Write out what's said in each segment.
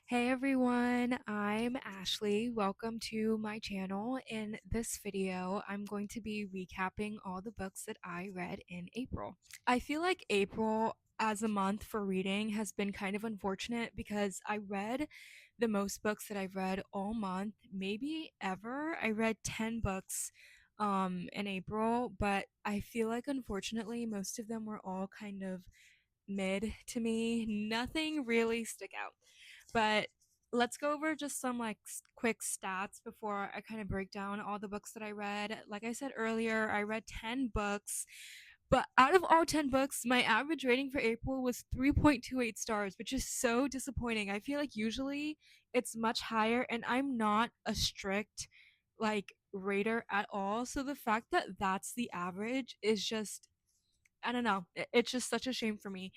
Hey everyone, I'm Ashley. Welcome to my channel. In this video, I'm going to be recapping all the books that I read in April. I feel like April as a month for reading has been kind of unfortunate because I read the most books that I've read all month, maybe ever. I read 10 books in April, but I feel like unfortunately most of them were all kind of mid to me. Nothing really stick out. But let's go over just some like quick stats before I kind of break down all the books that I read. Like I said earlier, I read 10 books. But out of all 10 books, my average rating for April was 3.28 stars, which is so disappointing. I feel like usually it's much higher, and I'm not a strict like rater at all. So the fact that that's the average is just I don't know. It's just such a shame for me.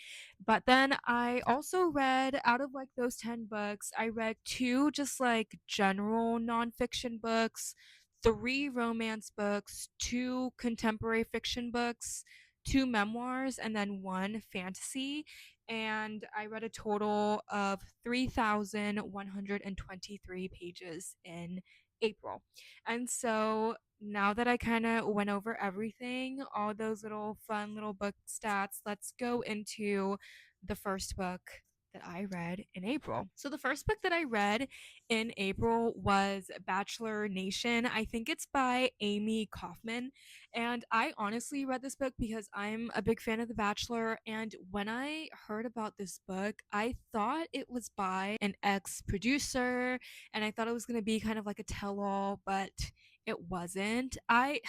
But then I also read out of like those 10 books, I read two just like general nonfiction books, three romance books, two contemporary fiction books, two memoirs, and then one fantasy. And I read a total of 3,123 pages in April. And so now that I kind of went over everything, all those little fun little book stats, let's go into the first book that I read in April. So the first book that I read in April was Bachelor Nation. I think it's by Amy Kaufman. And I honestly read this book because I'm a big fan of The Bachelor. And when I heard about this book, I thought it was by an ex producer and I thought it was going to be kind of like a tell all, but it wasn't. I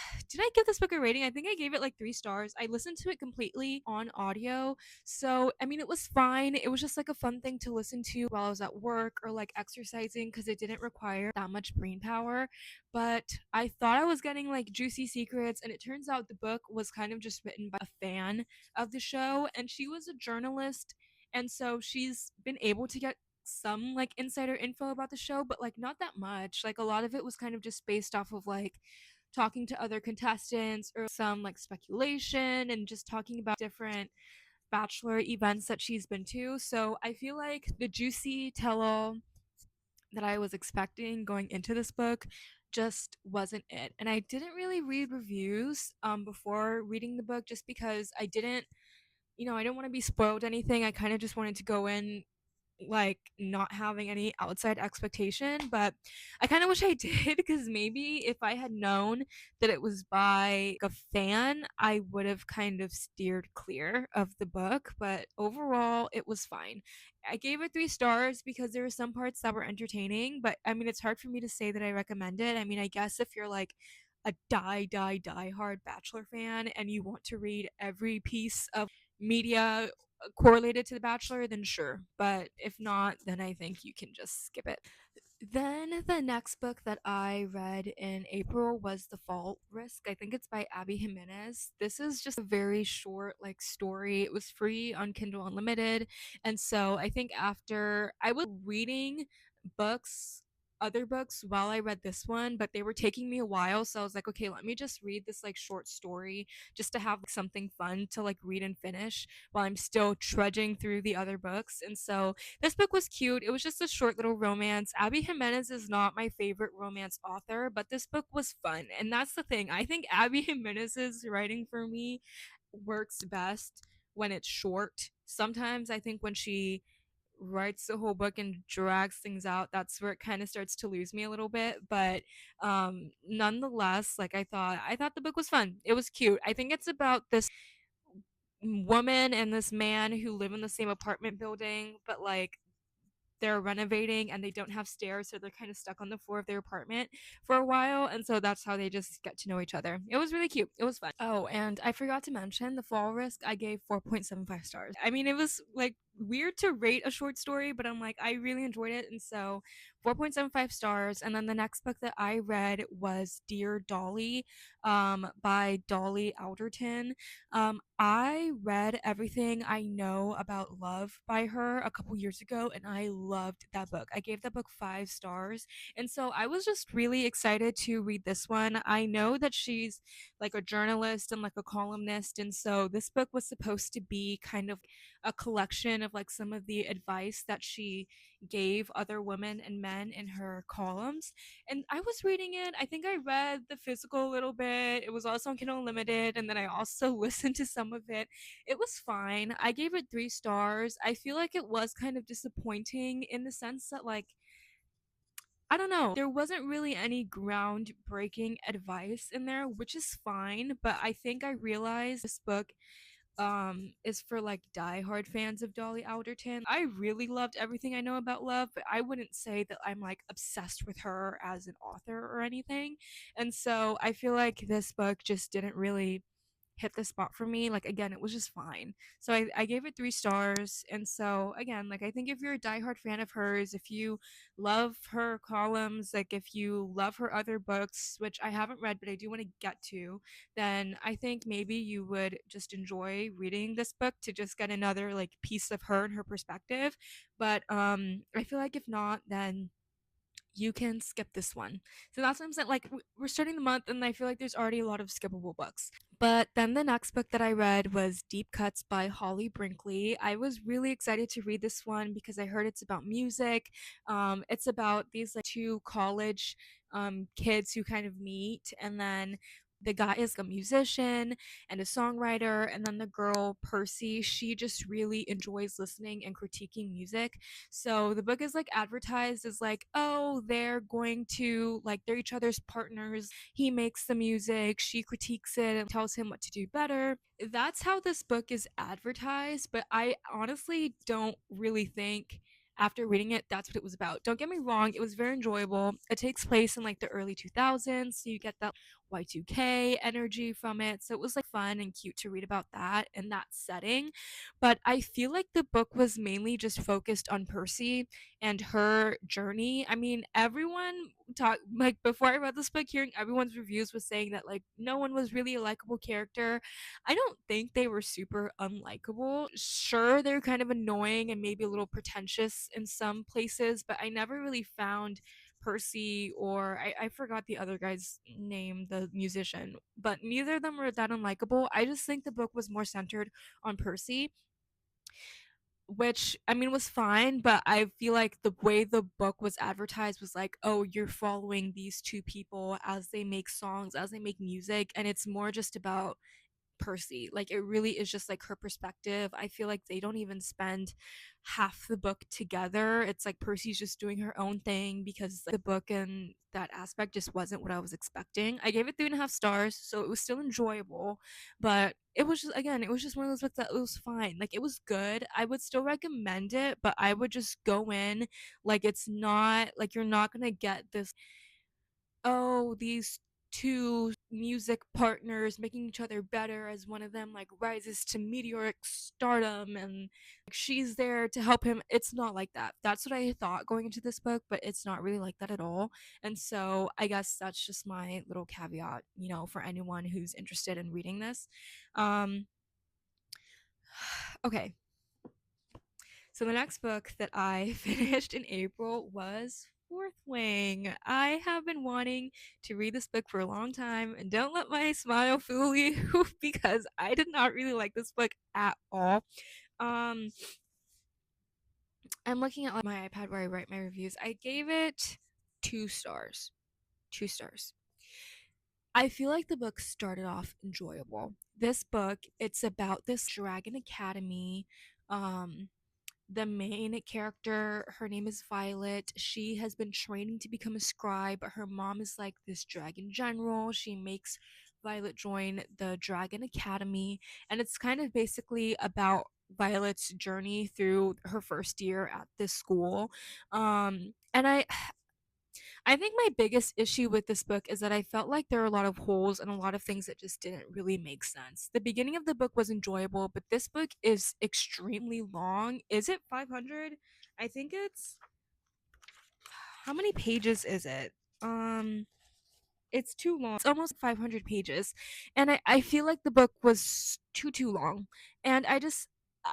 give this book a rating? I think I gave it like 3 stars. I listened to it completely on audio. So, I mean, it was fine. It was just like a fun thing to listen to while I was at work or like exercising because it didn't require that much brain power. But I thought I was getting like juicy secrets, and it turns out the book was kind of just written by a fan of the show, and she was a journalist. And so she's been able to get some like insider info about the show, but like not that much. Like a lot of it was kind of just based off of like talking to other contestants or some like speculation and just talking about different bachelor events that she's been to. So I feel like the juicy tell all that I was expecting going into this book just wasn't it. And I didn't really read reviews before reading the book just because I didn't want to be spoiled anything. I kind of just wanted to go in like not having any outside expectation, but I kind of wish I did because maybe if I had known that it was by a fan, I would have kind of steered clear of the book, but overall it was fine. I gave it 3 stars because there were some parts that were entertaining, but I mean it's hard for me to say that I recommend it. I mean, I guess if you're like a die hard Bachelor fan and you want to read every piece of media correlated to The Bachelor, then sure. But if not, then I think you can just skip it. Then the next book that I read in April was The Fall Risk. I think it's by Abby Jimenez. This is just a very short like story. It was free on Kindle Unlimited. And so I think after I was reading books other books while I read this one, but they were taking me a while, so I was like, okay, let me just read this like short story just to have like, something fun to like read and finish while I'm still trudging through the other books. And so this book was cute. It was just a short little romance. Abby Jimenez is not my favorite romance author, but this book was fun. And that's the thing. I think Abby Jimenez's writing for me works best when it's short. Sometimes I think when she writes the whole book and drags things out, that's where it kind of starts to lose me a little bit. But nonetheless, like I thought the book was fun. It was cute. I think it's about this woman and this man who live in the same apartment building, but like they're renovating and they don't have stairs, so they're kind of stuck on the floor of their apartment for a while, and so that's how they just get to know each other. It was really cute. It was fun. Oh, and I forgot to mention The Fall Risk. I gave 4.75 stars. I mean, it was like weird to rate a short story, but I'm like I really enjoyed it, and so 4.75 stars. And then the next book that I read was Dear Dolly by Dolly Alderton. I read Everything I Know About Love by her a couple years ago, and I loved that book. I gave that book 5 stars. And so I was just really excited to read this one. I know that she's like a journalist and like a columnist, and so this book was supposed to be kind of a collection of like some of the advice that she gave other women and men in her columns. And I was reading it. I think I read the physical a little bit. It was also on Kindle Unlimited, and then I also listened to some of it. It was fine. I gave it 3 stars. I feel like it was kind of disappointing in the sense that, like, I don't know, there wasn't really any groundbreaking advice in there, which is fine. But I think I realized this book is for like diehard fans of Dolly Alderton. I really loved Everything I Know About Love, but I wouldn't say that I'm like obsessed with her as an author or anything. And so I feel like this book just didn't really hit the spot for me. Like, again, it was just fine. So I gave it 3 stars. And so again, like, I think if you're a diehard fan of hers, if you love her columns, like if you love her other books, which I haven't read but I do want to get to, then I think maybe you would just enjoy reading this book to just get another like piece of her and her perspective. But I feel like if not, then you can skip this one. So that's what I'm saying. Like, we're starting the month, and I feel like there's already a lot of skippable books. But then the next book that I read was Deep Cuts by Holly Brinkley. I was really excited to read this one because I heard it's about music. It's about these like two college kids who kind of meet, and then the guy is a musician and a songwriter, and then the girl Percy, she just really enjoys listening and critiquing music. So the book is like advertised as like, oh, they're going to like, they're each other's partners. He makes the music, she critiques it and tells him what to do better. That's how this book is advertised, but I honestly don't really think after reading it that's what it was about. Don't get me wrong, it was very enjoyable. It takes place in like the early 2000s, so you get that Y2K energy from it. So it was like fun and cute to read about that in that setting. But I feel like the book was mainly just focused on Percy and her journey. I mean, everyone talk like before I read this book, hearing everyone's reviews was saying that like no one was really a likable character. I don't think they were super unlikable. Sure, they're kind of annoying and maybe a little pretentious in some places, but I never really found Percy or I forgot the other guy's name, the musician, but neither of them were that unlikable. I just think the book was more centered on Percy, which I mean was fine, but I feel like the way the book was advertised was like, oh, you're following these two people as they make songs, as they make music, and it's more just about Percy. Like, it really is just like her perspective. I feel like they don't even spend half the book together. It's like Percy's just doing her own thing because like, the book and that aspect just wasn't what I was expecting. I gave it 3.5 stars, so it was still enjoyable, but it was just, again, it was just one of those books that it was fine. Like, it was good. I would still recommend it, but I would just go in like it's not like you're not gonna get this, oh, these two music partners making each other better as one of them like rises to meteoric stardom and like, she's there to help him. It's not like that. That's what I thought going into this book, but it's not really like that at all. And so I guess that's just my little caveat, for anyone who's interested in reading this. Um okay, so the next book that I finished in April was Fourth Wing. I have been wanting to read this book for a long time, and don't let my smile fool you because I did not really like this book at all. Um, I'm looking at like, my iPad where I write my reviews. I gave it 2 stars. 2 stars. I feel like the book started off enjoyable. This book, it's about this dragon academy. Um, the main character, her name is Violet. She has been training to become a scribe, but her mom is like this dragon general. She makes Violet join the Dragon Academy, and it's kind of basically about Violet's journey through her first year at this school. And I think my biggest issue with this book is that I felt like there are a lot of holes and a lot of things that just didn't really make sense. The beginning of the book was enjoyable, but this book is extremely long. Is it 500? I think it's, how many pages is it? It's too long. It's almost 500 pages. And I feel like the book was too long. And I just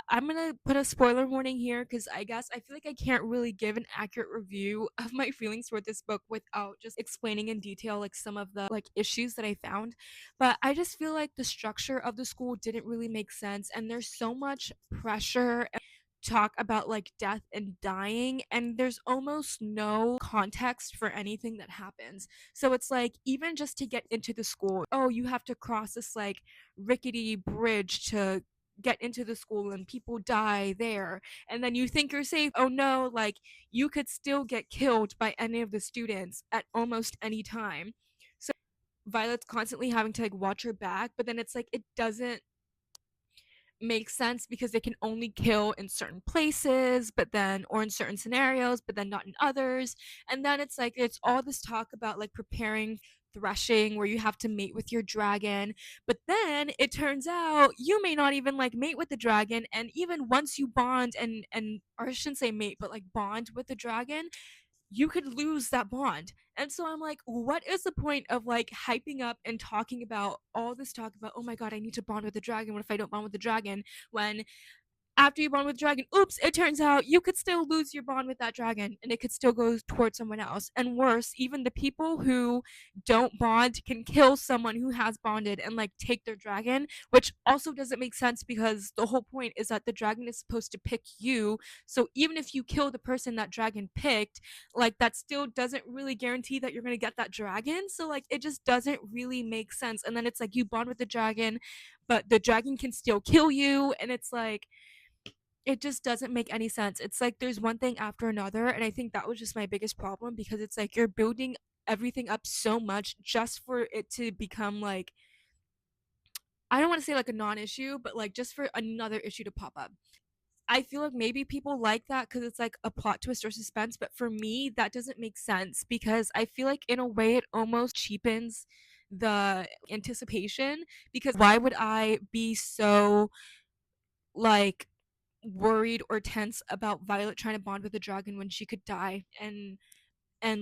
I'm gonna put a spoiler warning here because I guess I feel like I can't really give an accurate review of my feelings toward this book without just explaining in detail like some of the like issues that I found. But I just feel like the structure of the school didn't really make sense, and there's so much pressure and talk about like death and dying, and there's almost no context for anything that happens. So it's like even just to get into the school, oh, you have to cross this like rickety bridge to get into the school and people die there, and then you think you're safe. Oh no, like you could still get killed by any of the students at almost any time. So Violet's constantly having to like watch her back, but then it's like it doesn't makes sense because they can only kill in certain places, but then, or in certain scenarios, but then not in others. And then it's like, it's all this talk about like preparing threshing where you have to mate with your dragon. But then it turns out you may not even like mate with the dragon. And even once you bond or I shouldn't say mate, but like bond with the dragon, you could lose that bond. And so I'm like, what is the point of like hyping up and talking about all this talk about, oh my God, I need to bond with the dragon. What if I don't bond with the dragon? When after you bond with dragon, oops, it turns out you could still lose your bond with that dragon and it could still go towards someone else. And worse, even the people who don't bond can kill someone who has bonded and like take their dragon, which also doesn't make sense because the whole point is that the dragon is supposed to pick you. So even if you kill the person that dragon picked, like that still doesn't really guarantee that you're going to get that dragon. So like it just doesn't really make sense. And then it's like you bond with the dragon, but the dragon can still kill you. And it's like, it just doesn't make any sense. It's like there's one thing after another, and I think that was just my biggest problem because it's like you're building everything up so much just for it to become like, I don't want to say like a non-issue, but like just for another issue to pop up. I feel like maybe people like that because it's like a plot twist or suspense, but for me that doesn't make sense because I feel like in a way it almost cheapens the anticipation, because why would I be so like worried or tense about Violet trying to bond with the dragon when she could die and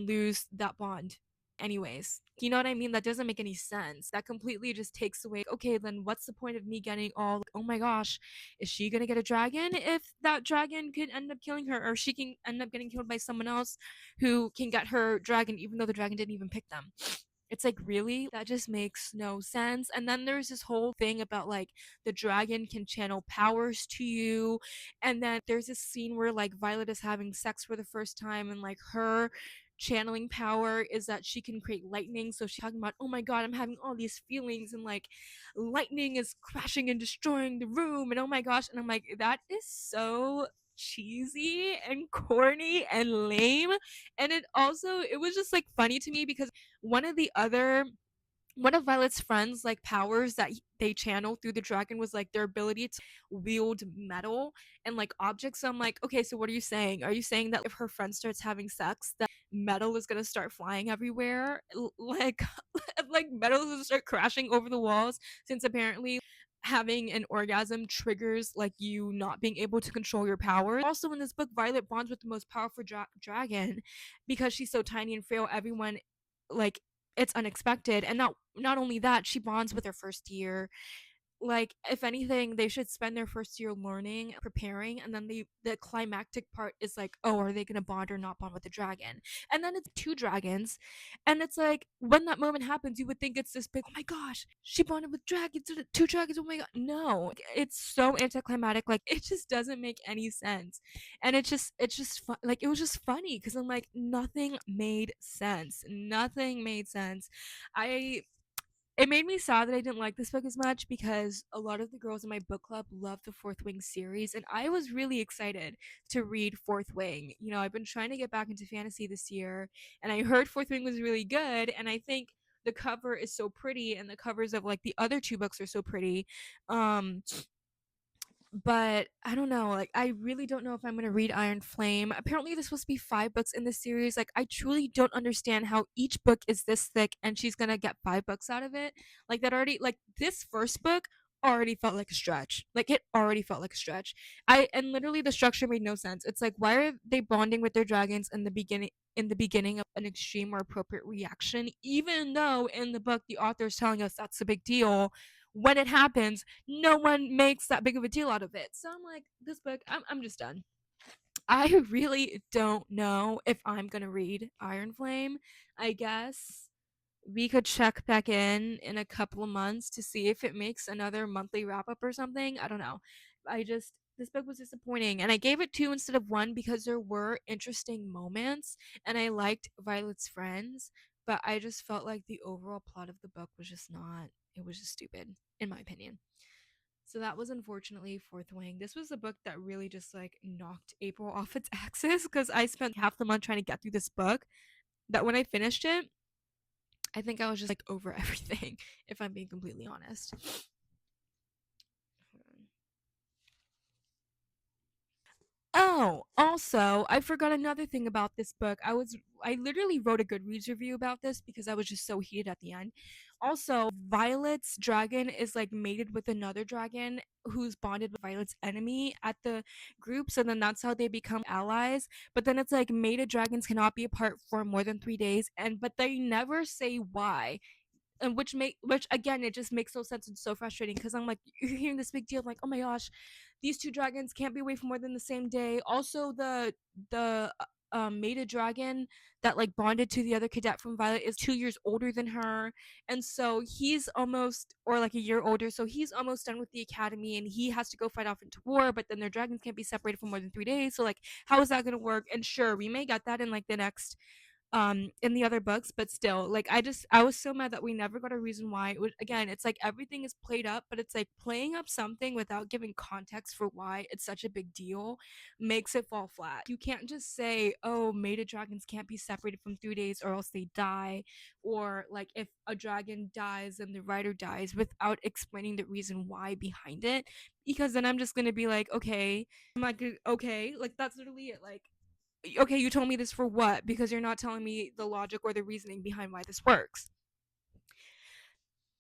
lose that bond anyways. You know what I mean? That doesn't make any sense. That completely just takes away, okay, then what's the point of me getting all like, oh my gosh, is she gonna get a dragon if that dragon could end up killing her, or she can end up getting killed by someone else who can get her dragon even though the dragon didn't even pick them? It's like, really? That just makes no sense. And then there's this whole thing about like the dragon can channel powers to you. And then there's this scene where like Violet is having sex for the first time, and like her channeling power is that she can create lightning. So she's talking about, oh my God, I'm having all these feelings, and like lightning is crashing and destroying the room. And oh my gosh. And I'm like, that is so cheesy and corny and lame. And it was just like funny to me because one of the other one of Violet's friends like powers that they channel through the dragon was like their ability to wield metal and like objects. So I'm like, okay, so what are you saying? Are you saying that if her friend starts having sex, that metal is gonna start flying everywhere? Like, like metal is gonna start crashing over the walls, since apparently having an orgasm triggers like you not being able to control your power. Also in this book, Violet bonds with the most powerful dragon because she's so tiny and frail. Everyone like, it's unexpected. And not only that, she bonds with her first year. Like, if anything, they should spend their first year learning, preparing, and then the climactic part is like, oh, are they gonna bond or not bond with the dragon? And then it's two dragons, and it's like when that moment happens, you would think it's this big, oh my gosh, she bonded with dragons, two dragons, oh my god. No, it's so anticlimactic, like it just doesn't make any sense. And like it was just funny because I'm like, nothing made sense. Nothing made sense. I It made me sad that I didn't like this book as much because a lot of the girls in my book club love the Fourth Wing series, and I was really excited to read Fourth Wing. You know, I've been trying to get back into fantasy this year, and I heard Fourth Wing was really good, and I think the cover is so pretty, and the covers of like the other two books are so pretty. Um, but I don't know, like I really don't know if I'm gonna read Iron Flame. Apparently there's supposed to be 5 books in this series. Like I truly don't understand how each book is this thick and she's gonna get 5 books out of it. Like that already, like this first book already felt like a stretch. Like it already felt like a stretch. And literally the structure made no sense. It's like, why are they bonding with their dragons in the beginning of an extreme or appropriate reaction, even though in the book the author is telling us that's a big deal? when it happens, no one makes that big of a deal out of it. So I'm like, this book, I'm just done. I really don't know if I'm gonna read Iron Flame. I guess we could check back in a couple of months to see if it makes another monthly wrap up or something. I don't know. I just this book was disappointing, and I gave it 2 instead of 1 because there were interesting moments and I liked Violet's friends, but I just felt like the overall plot of the book was just not, it was just stupid in my opinion. So that was unfortunately Fourth Wing. This was a book that really just like knocked April off its axis because I spent half the month trying to get through this book. That when I finished it, I think I was just like over everything, if I'm being completely honest. Oh, also, I forgot another thing about this book. I literally wrote a Goodreads review about this because I was just so heated at the end. Also, Violet's dragon is like mated with another dragon who's bonded with Violet's enemy at the group, so then that's how they become allies. But then it's like mated dragons cannot be apart for more than 3 days, and but they never say why, and which again, it just makes no sense and so frustrating because I'm like, you're hearing this big deal like, oh my gosh, these two dragons can't be away for more than the same day. Also, the mated dragon that like bonded to the other cadet from Violet is 2 years older than her, and so he's almost, or like a year older, so he's almost done with the academy and he has to go fight off into war, but then their dragons can't be separated for more than 3 days, so like how is that going to work? And sure, we may get that in like the next in the other books, but still, like I was so mad that we never got a reason why. It was, again, it's like everything is played up, but it's like playing up something without giving context for why it's such a big deal makes it fall flat. You can't just say, oh, mated dragons can't be separated from 3 days or else they die, or like if a dragon dies and the writer dies without explaining the reason why behind it, because then I'm just gonna be like, okay, I'm like, okay, like that's literally it. Like, okay, you told me this for what? Because you're not telling me the logic or the reasoning behind why this works.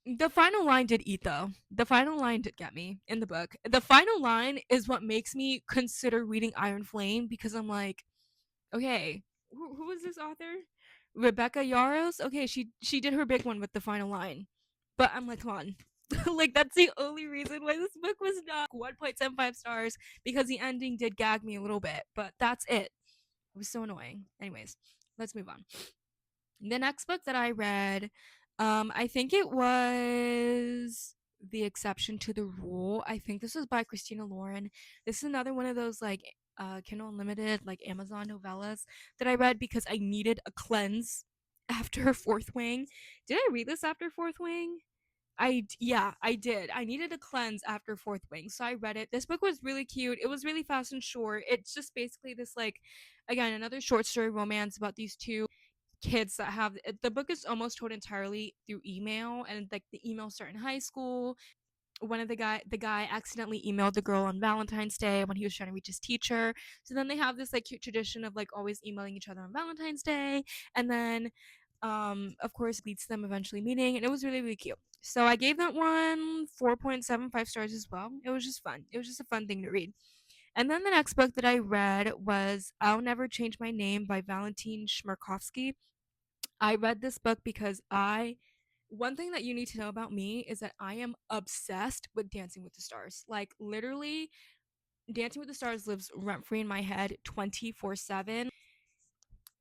The final line did eat though. The final line did get me in the book. The final line is what makes me consider reading Iron Flame because I'm like, okay, who is this author? Rebecca Yarros. Okay, she did her big one with the final line, but I'm like, come on. Like that's the only reason why this book was not 1.75 stars, because the ending did gag me a little bit, but that's it. It was so annoying. Anyways, let's move on. The next book that I read, I think it was The Exception to the Rule. I think this was by Christina Lauren. This is another one of those like Kindle Unlimited, like Amazon novellas that I read because I needed a cleanse after Fourth Wing. Did I read this after Fourth Wing? Yeah, I did. I needed a cleanse after Fourth Wing, so I read it. This book was really cute. It was really fast and short. It's just basically this like, again, another short story romance about these two kids that have, the book is almost told entirely through email, and like the emails start in high school. One of the guy accidentally emailed the girl on Valentine's Day when he was trying to reach his teacher. So then they have this like cute tradition of like always emailing each other on Valentine's Day, and then of course leads to them eventually meeting, and it was really really cute. So I gave that one 4.75 stars as well. It was just fun. It was just a fun thing to read. And then the next book that I read was I'll Never Change My Name by Valentin Shmerkovsky. I read this book because one thing that you need to know about me is that I am obsessed with Dancing with the Stars. Like literally, Dancing with the Stars lives rent free in my head 24/7.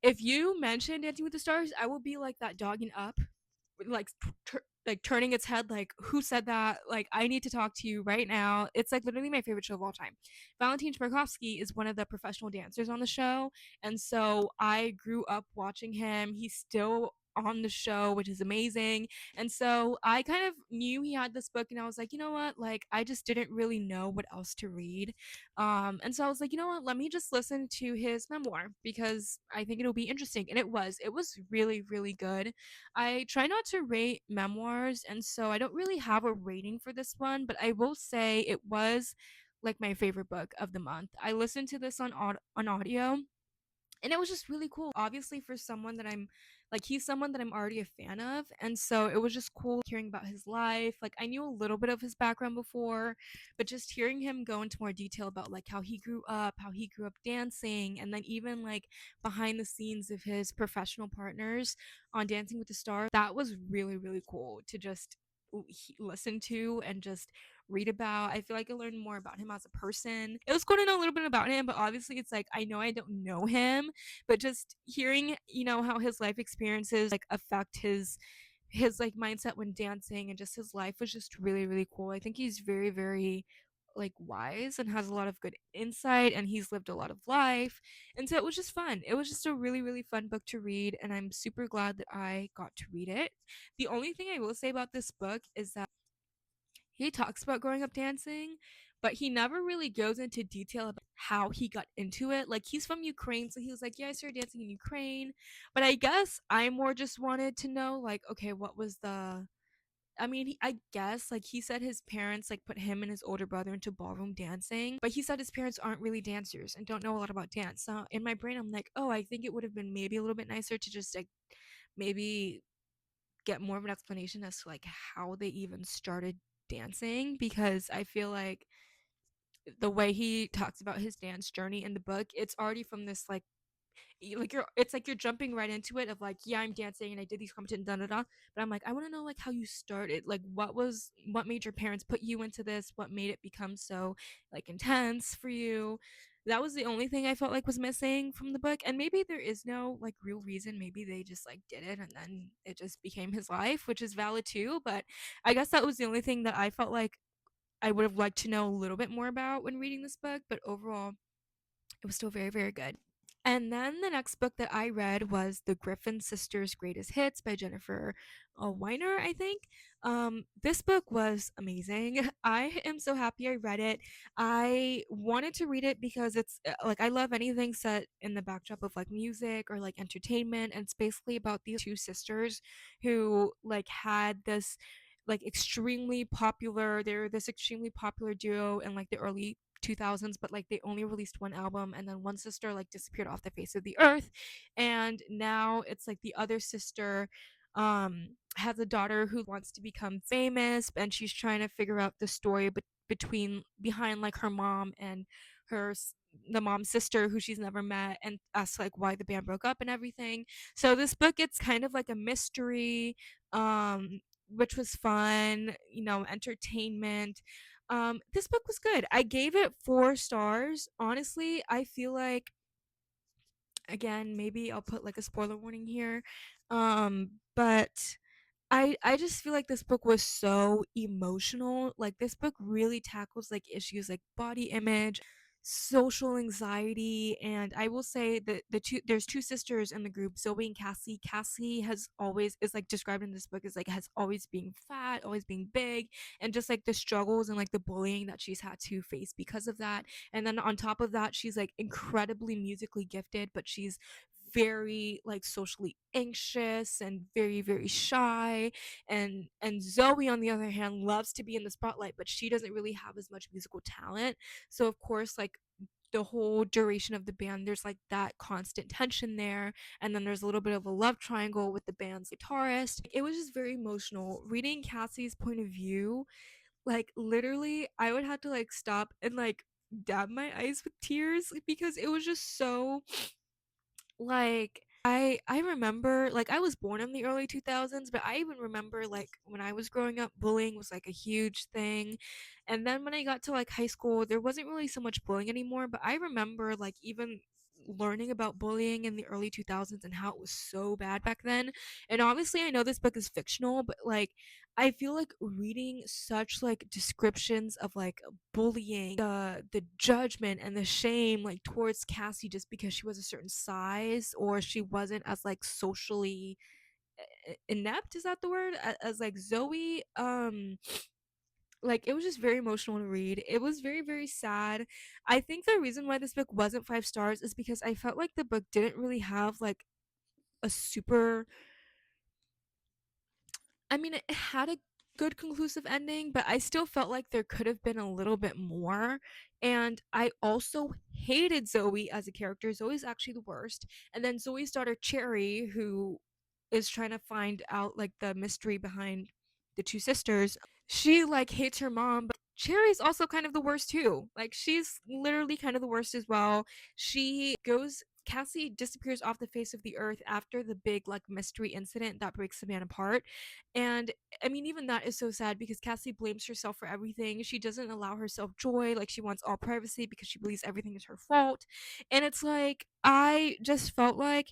If you mention Dancing with the Stars, I will be like that dogging up, like like turning its head like, who said that, like I need to talk to you right now. It's like literally my favorite show of all time. Valentin Shmerkovsky is one of the professional dancers on the show, and so I grew up watching him. He's still on the show, which is amazing. And so I kind of knew he had this book, and I was like, you know what, like I just didn't really know what else to read. And so I was like, you know what, let me just listen to his memoir because I think it'll be interesting. And it was really really good. I try not to rate memoirs, and so I don't really have a rating for this one, but I will say it was like my favorite book of the month. I listened to this on audio, and it was just really cool. Obviously, for someone that I'm like, he's someone that I'm already a fan of, and so it was just cool hearing about his life. Like I knew a little bit of his background before, but just hearing him go into more detail about like how he grew up dancing, and then even like behind the scenes of his professional partners on Dancing with the Stars, that was really really cool to just listen to and just read about. I feel like I learned more about him as a person. It was cool to know a little bit about him, but obviously it's like I know I don't know him, but just hearing, how his life experiences like affect his like mindset when dancing and just his life was just really really cool. I think he's very very like wise and has a lot of good insight, and he's lived a lot of life, and so it was just fun. It was just a really really fun book to read, and I'm super glad that I got to read it. The only thing I will say about this book is that he talks about growing up dancing, but he never really goes into detail about how he got into it. Like he's from Ukraine, so he was like, "Yeah, I started dancing in Ukraine." But I guess I more just wanted to know, like, okay, what was the? I mean, I guess like he said his parents like put him and his older brother into ballroom dancing, but he said his parents aren't really dancers and don't know a lot about dance. So in my brain, I'm like, oh, I think it would have been maybe a little bit nicer to just like maybe get more of an explanation as to like how they even started dancing, because I feel like the way he talks about his dance journey in the book, it's already from this like you're it's like you're jumping right into it of like, yeah, I'm dancing and I did these competitions, da da da. But I'm like, I want to know like how you started, like what made your parents put you into this, what made it become so like intense for you. That was the only thing I felt like was missing from the book, and maybe there is no like real reason. Maybe they just like did it and then it just became his life, which is valid too. But I guess that was the only thing that I felt like I would have liked to know a little bit more about when reading this book. But overall, it was still very, very good. And then the next book that I read was The Griffin Sisters' Greatest Hits by Jennifer Weiner, I think. This book was amazing. I am so happy I read it. I wanted to read it because it's like I love anything set in the backdrop of like music or like entertainment. And it's basically about these two sisters who like had this like extremely popular, they're this extremely popular duo in like the early 2000s, but like they only released one album, and then one sister like disappeared off the face of the earth, and now it's like the other sister has a daughter who wants to become famous, and she's trying to figure out the story between behind like her mom and her the mom's sister who she's never met, and asks like why the band broke up and everything. So this book, it's kind of like a mystery, which was fun, entertainment. This book was good. I gave it 4 stars. Honestly, I feel like, again, maybe I'll put like a spoiler warning here. But I just feel like this book was so emotional. Like this book really tackles like issues like body image, social anxiety, and I will say that there's two sisters in the group, Zoe and Cassie. Cassie has always is like described in this book as like has always being fat, always being big, and just like the struggles and like the bullying that she's had to face because of that. And then on top of that, she's like incredibly musically gifted, but she's very like socially anxious and very very shy. And Zoe on the other hand loves to be in the spotlight, but she doesn't really have as much musical talent. So of course, like the whole duration of the band, there's like that constant tension there, and then there's a little bit of a love triangle with the band's guitarist. It was just very emotional reading Cassie's point of view. Like literally I would have to like stop and like dab my eyes with tears because it was just so like I remember, like, I was born in the early 2000s, but I even remember like when I was growing up, bullying was like a huge thing. And then when I got to like high school, there wasn't really so much bullying anymore, but I remember like even learning about bullying in the early 2000s and how it was so bad back then. And obviously I know this book is fictional, but like I feel like reading such like descriptions of like bullying, the judgment and the shame like towards Cassie just because she was a certain size or she wasn't as like socially inept, is that the word, as like Zoe. Like it was just very emotional to read. It was very very sad. I think the reason why this book wasn't 5 stars is because I felt like the book didn't really have like a super, I mean, it had a good conclusive ending, but I still felt like there could have been a little bit more. And I also hated Zoe as a character. Zoe's actually the worst. And then Zoe's daughter Cherry, who is trying to find out like the mystery behind the two sisters, she like hates her mom, but Cherry's also kind of the worst too. Like she's literally kind of the worst as well. She goes Cassie disappears off the face of the earth after the big like mystery incident that breaks the band apart. And I mean, even that is so sad because Cassie blames herself for everything. She doesn't allow herself joy. Like, she wants all privacy because she believes everything is her fault. And it's like, I just felt like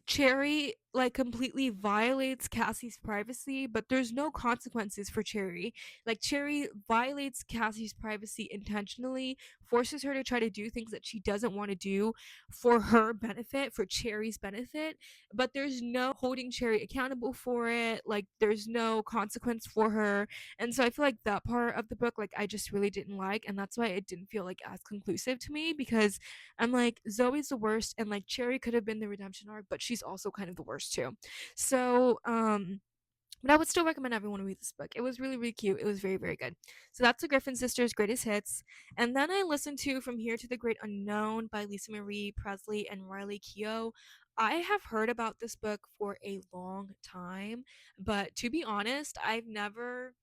Cherry like completely violates Cassie's privacy, but there's no consequences for Cherry. Like, Cherry violates Cassie's privacy intentionally, forces her to try to do things that she doesn't want to do for her benefit, for Cherry's benefit, but there's no holding Cherry accountable for it. Like, there's no consequence for her. And so I feel like that part of the book, like, I just really didn't like, and that's why it didn't feel like as conclusive to me, because I'm like, Zoe's the worst, and like Cherry could have been the redemption arc, but she's also kind of the worst too. So, but I would still recommend everyone read this book. It was really, really cute. It was very, very good. So that's the Griffin Sisters' greatest hits. And then I listened to From Here to the Great Unknown by Lisa Marie Presley and Riley Keough. I have heard about this book for a long time, but to be honest, I've never,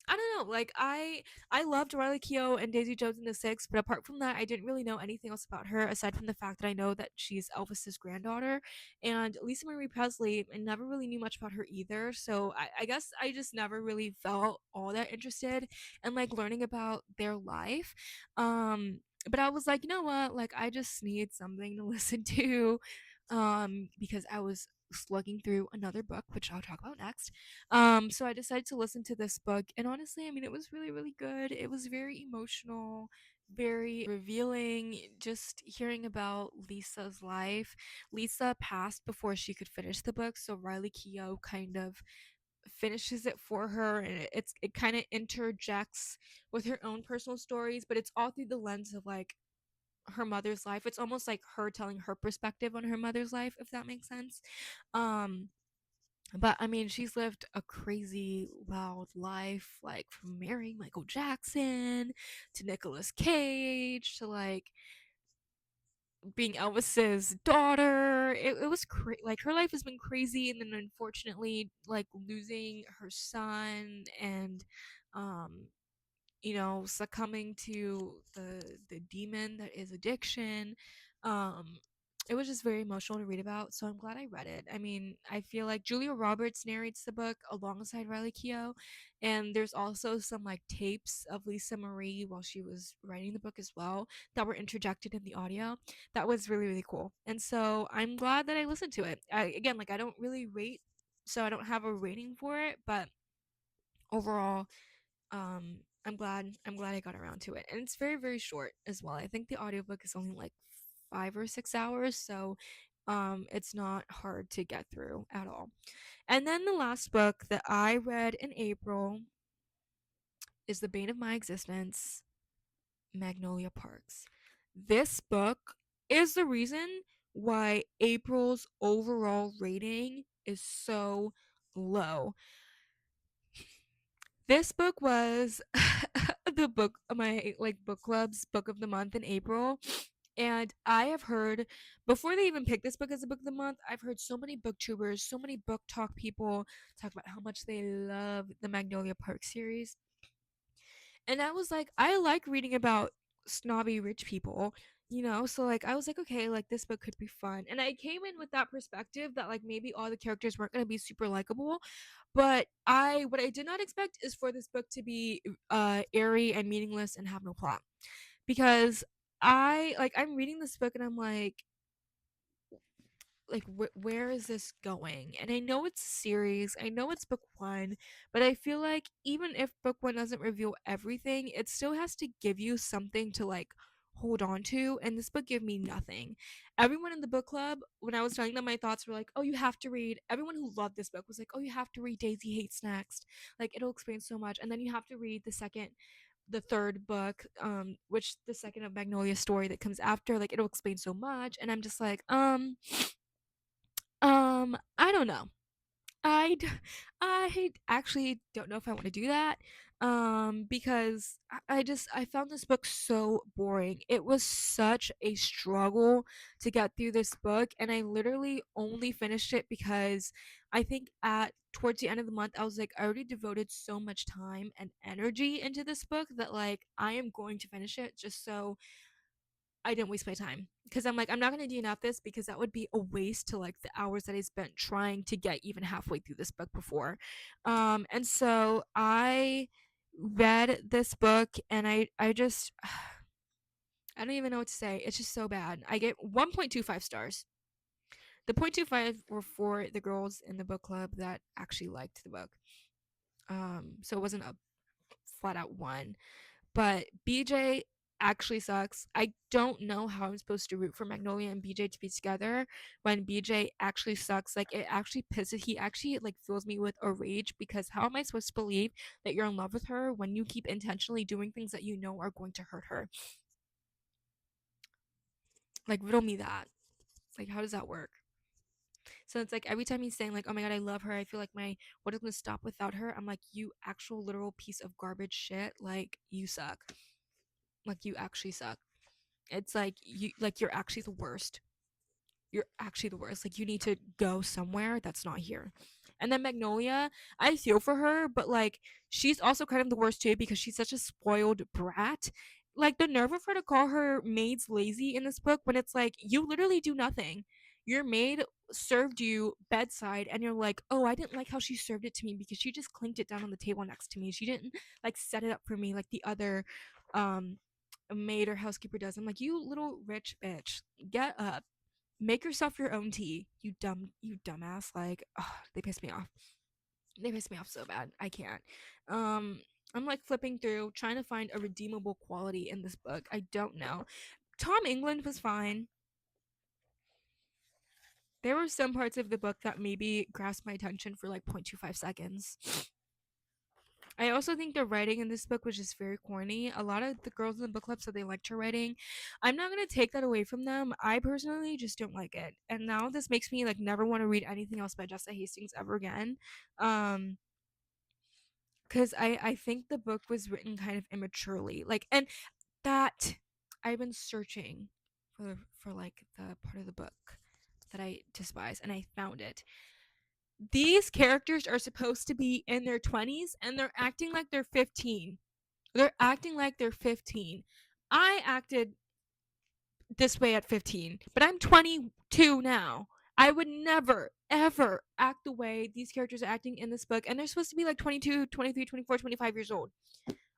I don't know. Like, I loved Riley Keough and Daisy Jones and the Six, but apart from that, I didn't really know anything else about her aside from the fact that I know that she's Elvis's granddaughter. And Lisa Marie Presley, I never really knew much about her either. So I guess I just never really felt all that interested in like learning about their life. But I was like, you know what? Like, I just need something to listen to. Because I was slugging through another book, which I'll talk about next. So I decided to listen to this book, and honestly, I mean, it was really, really good. It was very emotional, very revealing, just hearing about Lisa's life. Lisa passed before she could finish the book, so Riley Keough kind of finishes it for her, and it kind of interjects with her own personal stories, but it's all through the lens of like her mother's life. It's almost like her telling her perspective on her mother's life, if that makes sense. Um but I mean, she's lived a crazy, wild life, like from marrying Michael Jackson to Nicolas Cage to like being Elvis's daughter. It was like her life has been crazy, and then unfortunately, like losing her son and um succumbing to the demon that is addiction. um it was just very emotional to read about, so I'm glad I read it. I mean, I feel like Julia Roberts narrates the book alongside Riley Keough, and there's also some like tapes of Lisa Marie while she was writing the book as well that were interjected in the audio. That was really, really cool, and so I'm glad that I listened to it. Again, like, I don't really rate, so I don't have a rating for it, but overall, I'm glad I got around to it. And it's very, very short as well. I think the audiobook is only like 5 or 6 hours, so it's not hard to get through at all. And then the last book that I read in April is The Bane of My Existence, Magnolia Parks. This book is the reason why April's overall rating is so low. This book was the book, my like book club's book of the month in April. And I have heard, before they even picked this book as a book of the month, I've heard so many booktubers, so many book talk people talk about how much they love the Magnolia Park series. And I was like, I like reading about snobby rich people, so like I was like, okay, like this book could be fun. And I came in with that perspective that like maybe all the characters weren't going to be super likable, but I what I did not expect is for this book to be airy and meaningless and have no plot. Because I'm reading this book and I'm like where is this going? And I know it's a series, I know it's book one, but I feel like even if book one doesn't reveal everything, it still has to give you something to like hold on to, and this book gave me nothing. Everyone in the book club, when I was telling them my thoughts, were like, oh, you have to read, everyone who loved this book was like, oh, you have to read Daisy Hates Next, like it'll explain so much, and then you have to read the third book, which the second of Magnolia's story that comes after, like it'll explain so much. And I'm just like, I don't know. I d- I actually don't know if I want to do that. Because I found this book so boring. It was such a struggle to get through this book, and I literally only finished it because I think at towards the end of the month I was like, I already devoted so much time and energy into this book that like I am going to finish it just so I didn't waste my time because I'm like, I'm not gonna DNF this because that would be a waste to like the hours that I spent trying to get even halfway through this book before. And so I read this book and I just I don't even know what to say. It's just so bad. I get 1.25 stars. The 0.25 were for the girls in the book club that actually liked the book. So it wasn't a flat out one. But BJ actually sucks. I don't know how I'm supposed to root for Magnolia and BJ to be together when BJ actually sucks. Like it actually pisses. He actually like fills me with a rage because how am I supposed to believe that you're in love with her when you keep intentionally doing things that you know are going to hurt her? Like riddle me that. Like how does that work? So it's like every time he's saying like, "Oh my god, I love her. I feel like my what is gonna stop without her." I'm like, "You actual literal piece of garbage shit. Like you suck. Like you actually suck." It's like you're actually the worst. You're actually the worst. Like you need to go somewhere that's not here. And then Magnolia, I feel for her, but like she's also kind of the worst too because she's such a spoiled brat. Like the nerve of her to call her maids lazy in this book when it's like you literally do nothing. Your maid served you bedside and you're like, "Oh, I didn't like how she served it to me because she just clinked it down on the table next to me. She didn't like set it up for me like the other um maid or housekeeper does." I'm like, "You little rich bitch. Get up, make yourself your own tea, you dumbass." Like, oh, they piss me off. They piss me off so bad. I can't. Um, I'm like flipping through, trying to find a redeemable quality in this book. I don't know. Tom England was fine. There were some parts of the book that maybe grasped my attention for like 0.25 seconds. I also think the writing in this book was just very corny. A lot of the girls in the book club said they liked her writing. I'm not gonna take that away from them. I personally just don't like it. And now this makes me like never want to read anything else by Jessa Hastings ever again. Um because I think the book was written kind of immaturely. Like and that I've been searching for like the part of the book that I despise and I found it. These characters are supposed to be in their 20s and they're acting like they're 15. They're acting like they're 15. I acted this way at 15, but I'm 22 now. I would never, ever act the way these characters are acting in this book. And they're supposed to be like 22, 23, 24, 25 years old.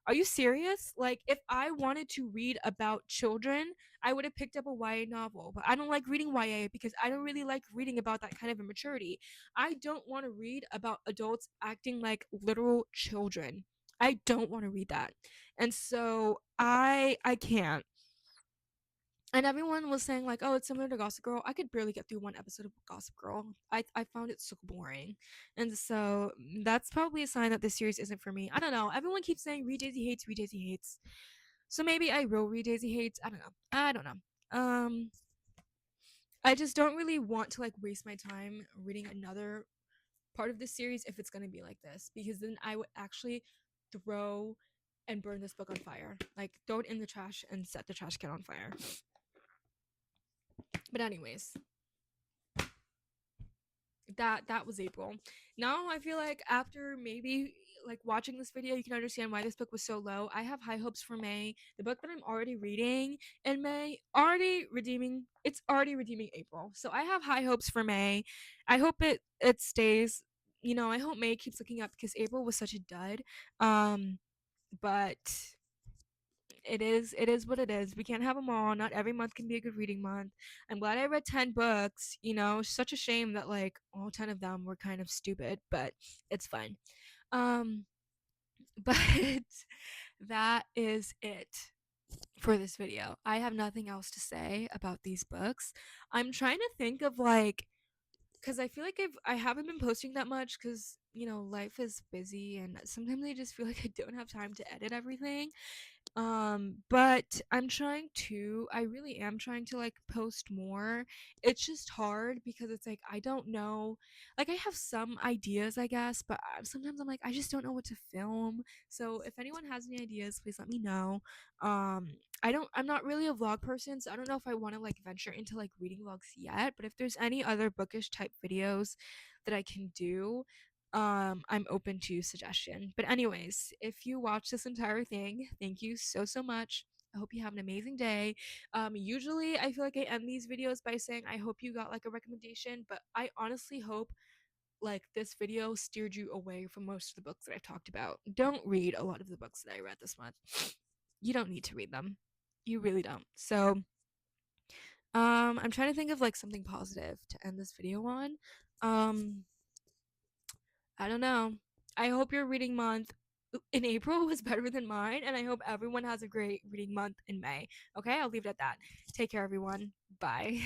Are you serious? Like, if I wanted to read about children, I would have picked up a YA novel. But I don't like reading YA because I don't really like reading about that kind of immaturity. I don't want to read about adults acting like literal children. I don't want to read that. And so I can't. And everyone was saying like, "Oh, it's similar to Gossip Girl." I could barely get through one episode of Gossip Girl. I found it so boring, and so that's probably a sign that this series isn't for me. I don't know. Everyone keeps saying read Daisy Hates, read Daisy Hates. So maybe I will read Daisy Hates. I don't know. I don't know. I just don't really want to like waste my time reading another part of this series if it's gonna be like this, because then I would actually throw and burn this book on fire. Like throw it in the trash and set the trash can on fire. But anyways, that was April. Now I feel like after maybe like watching this video, you can understand why this book was so low. I have high hopes for May. The book that I'm already reading in May it's already redeeming April. So I have high hopes for May. I hope it stays. You know, I hope May keeps looking up because April was such a dud. But it is what it is. We can't have them all. Not every month can be a good reading month. I'm glad I read 10 books. You know, such a shame that like all 10 of them were kind of stupid, but it's fine. Um but that is it for this video. I have nothing else to say about these books. I'm trying to think of like cuz I feel like I haven't been posting that much cuz you know, life is busy and sometimes I just feel like I don't have time to edit everything. But I really am trying to like post more. It's just hard because it's like I don't know, like I have some ideas I guess, but sometimes I'm like I just don't know what to film. So if anyone has any ideas, please let me know. I'm not really a vlog person, so I don't know if I want to like venture into like reading vlogs yet, but if there's any other bookish type videos that I can do, I'm open to suggestion. But anyways, if you watch this entire thing, thank you so much. I hope you have an amazing day. Usually I feel like I end these videos by saying I hope you got like a recommendation, but I honestly hope like this video steered you away from most of the books that I've talked about. Don't read a lot of the books that I read this month. You don't need to read them. You really don't. So, I'm trying to think of like something positive to end this video on. Um, I don't know. I hope your reading month in April was better than mine, and I hope everyone has a great reading month in May. Okay, I'll leave it at that. Take care, everyone. Bye.